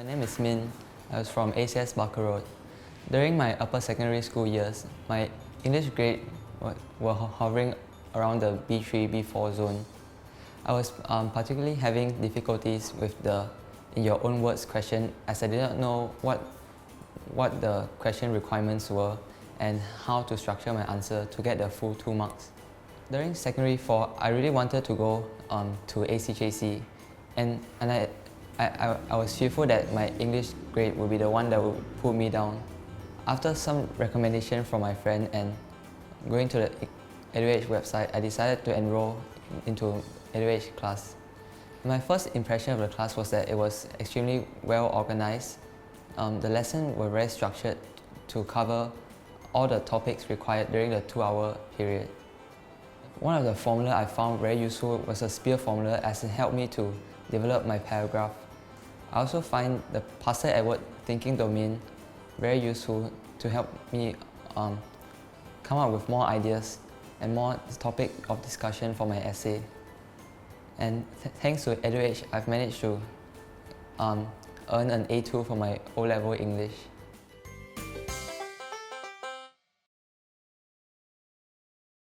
My name is Minh. I was from ACS Barker Road. During my upper secondary school years, my English grade were hovering around the B3, B4 zone. I was particularly having difficulties with the in your own words question, as I did not know what the question requirements were and how to structure my answer to get the full 2 marks. During secondary 4, I really wanted to go to ACJC, and I was fearful that my English grade would be the one that would pull me down. After some recommendation from my friend and going to the EduEdge website, I decided to enroll into EduEdge class. My first impression of the class was that it was extremely well organized. The lessons were very structured to cover all the topics required during the 2-hour period. One of the formula I found very useful was a spear formula, as it helped me to develop my paragraph. I also find the Passer-Edward thinking domain very useful to help me come up with more ideas and more topic of discussion for my essay. And thanks to EduEdge, I've managed to earn an A2 for my O-level English.